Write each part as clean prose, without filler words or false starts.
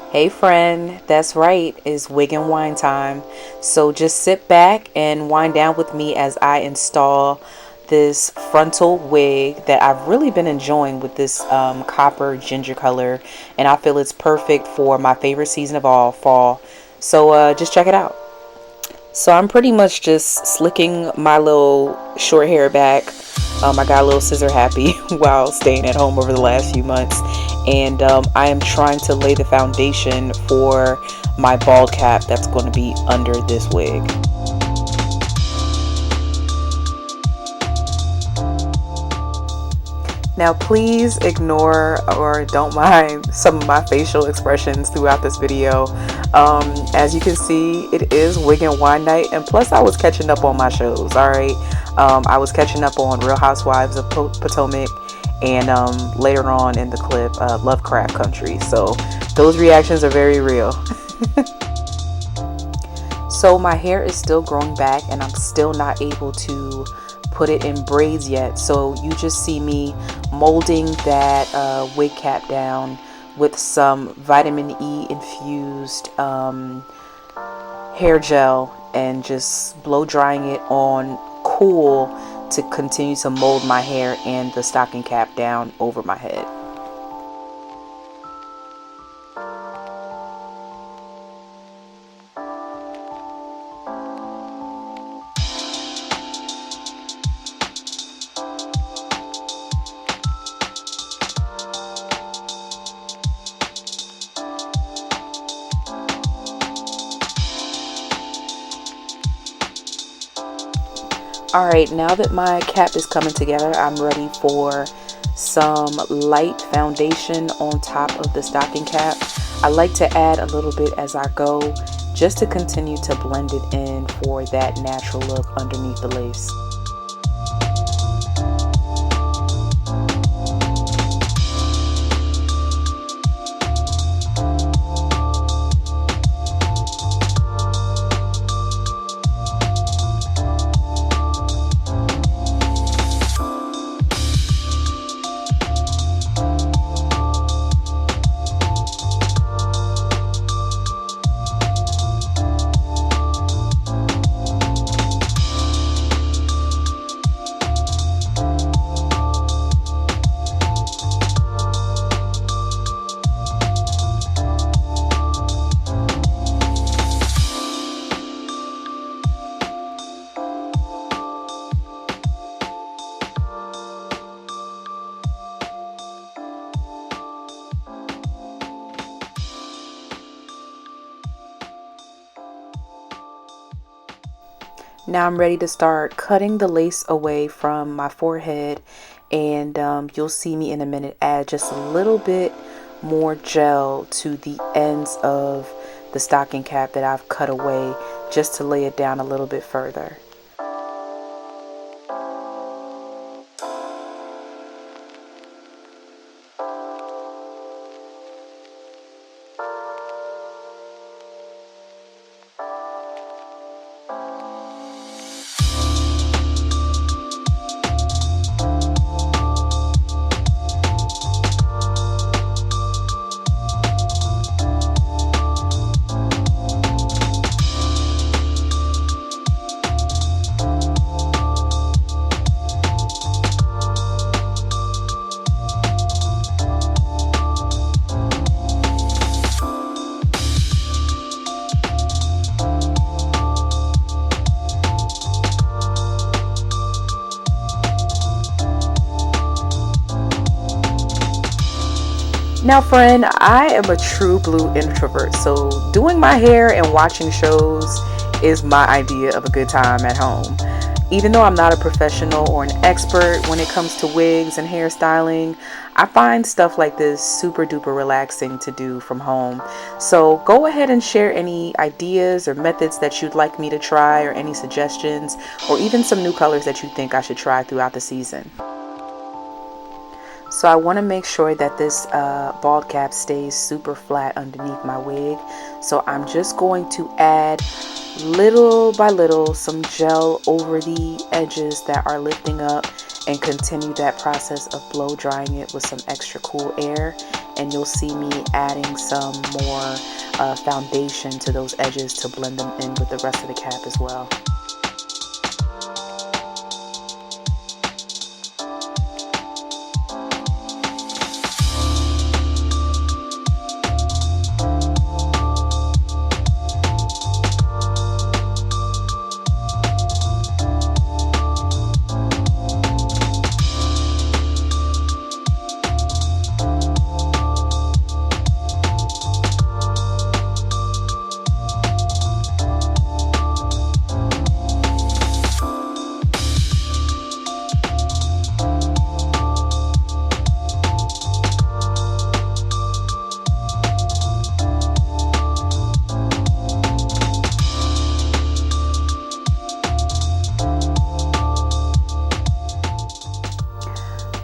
Hey friend, that's right, it's wig and wine time. So just sit back and wind down with me as I install this frontal wig that I've really been enjoying with this copper ginger color, and I feel it's perfect for my favorite season of all, fall. So just check it out. So I'm pretty much just slicking my little short hair back. I got a little scissor happy while staying at home over the last few months. And I am trying to lay the foundation for my bald cap that's going to be under this wig. Now please ignore or don't mind some of my facial expressions throughout this video. As you can see, it is wig and wine night, and plus I was catching up on my shows, alright? I was catching up on Real Housewives of Potomac, and later on in the clip, Lovecraft Country. So those reactions are very real. So my hair is still growing back, and I'm still not able to put it in braids yet, so you just see me molding that wig cap down with some vitamin E infused hair gel and just blow drying it on cool to continue to mold my hair and the stocking cap down over my head. Alright, now that my cap is coming together, I'm ready for some light foundation on top of the stocking cap. I like to add a little bit as I go, just to continue to blend it in for that natural look underneath the lace. Now I'm ready to start cutting the lace away from my forehead, and you'll see me in a minute add just a little bit more gel to the ends of the stocking cap that I've cut away, just to lay it down a little bit further. Now friend, I am a true blue introvert, so doing my hair and watching shows is my idea of a good time at home. Even though I'm not a professional or an expert when it comes to wigs and hairstyling, I find stuff like this super duper relaxing to do from home. So go ahead and share any ideas or methods that you'd like me to try, or any suggestions, or even some new colors that you think I should try throughout the season. So I want to make sure that this bald cap stays super flat underneath my wig. So I'm just going to add little by little some gel over the edges that are lifting up, and continue that process of blow drying it with some extra cool air, and you'll see me adding some more foundation to those edges to blend them in with the rest of the cap as well.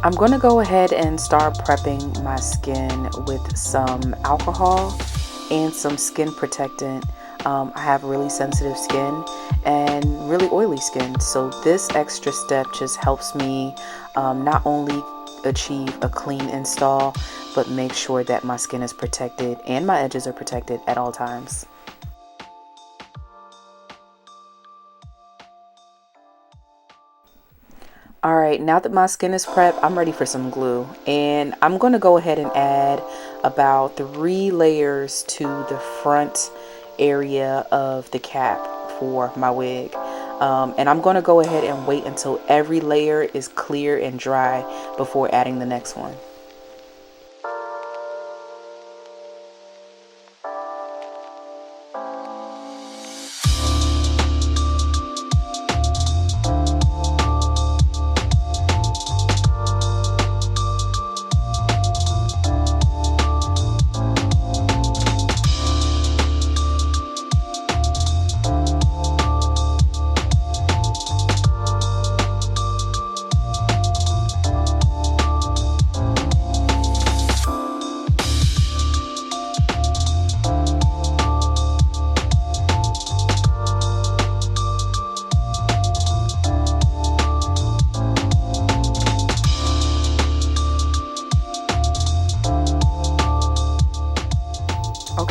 I'm going to go ahead and start prepping my skin with some alcohol and some skin protectant. I have really sensitive skin and really oily skin, so this extra step just helps me not only achieve a clean install, but make sure that my skin is protected and my edges are protected at all times. Alright, now that my skin is prepped, I'm ready for some glue. And I'm going to go ahead and add about 3 layers to the front area of the cap for my wig. And I'm going to go ahead and wait until every layer is clear and dry before adding the next one.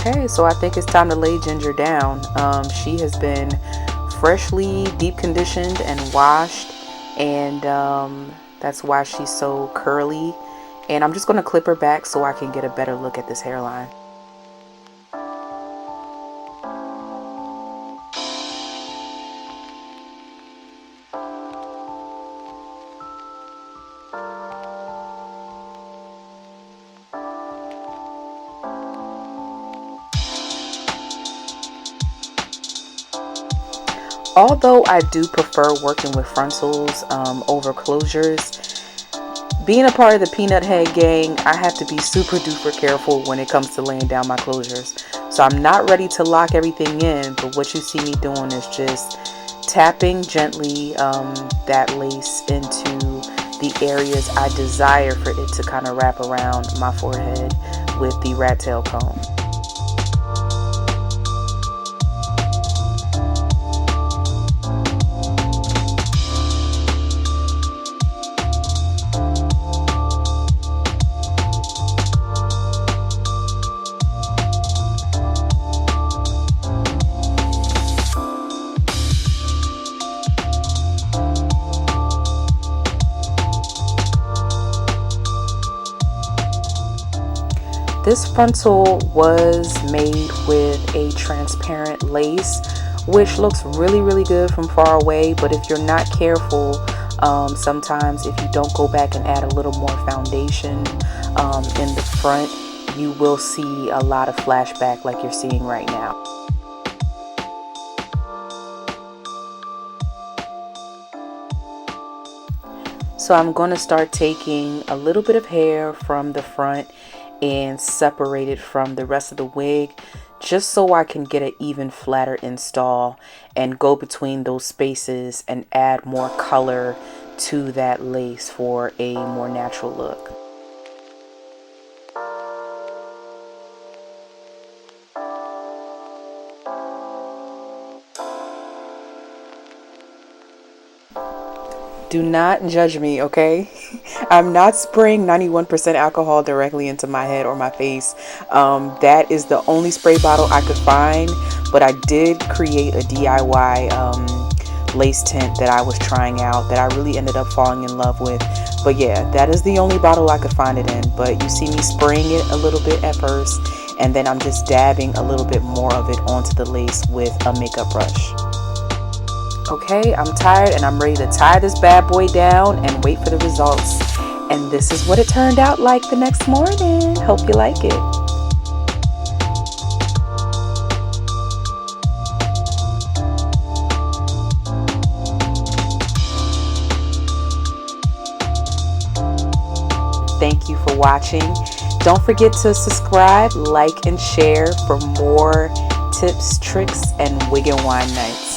Okay, so I think it's time to lay Ginger down. She has been freshly deep conditioned and washed, and that's why she's so curly. And I'm just going to clip her back so I can get a better look at this hairline. Although I do prefer working with frontals over closures, being a part of the Peanut Head gang, I have to be super duper careful when it comes to laying down my closures. So I'm not ready to lock everything in, but what you see me doing is just tapping gently that lace into the areas I desire for it to kind of wrap around my forehead with the rat tail comb. This frontal was made with a transparent lace, which looks really good from far away, but if you're not careful, sometimes if you don't go back and add a little more foundation in the front, you will see a lot of flashback like you're seeing right now. So I'm going to start taking a little bit of hair from the front and separate it from the rest of the wig, just so I can get an even flatter install and go between those spaces and add more color to that lace for a more natural look. Do not judge me, okay? I'm not spraying 91% alcohol directly into my head or my face. That is the only spray bottle I could find, but I did create a DIY lace tint that I was trying out that I really ended up falling in love with. But yeah, that is the only bottle I could find it in. But you see me spraying it a little bit at first, and then I'm just dabbing a little bit more of it onto the lace with a makeup brush. Okay, I'm tired and I'm ready to tie this bad boy down and wait for the results. And this is what it turned out like the next morning. Hope you like it. Thank you for watching. Don't forget to subscribe, like, and share for more tips, tricks, and wig and wine nights.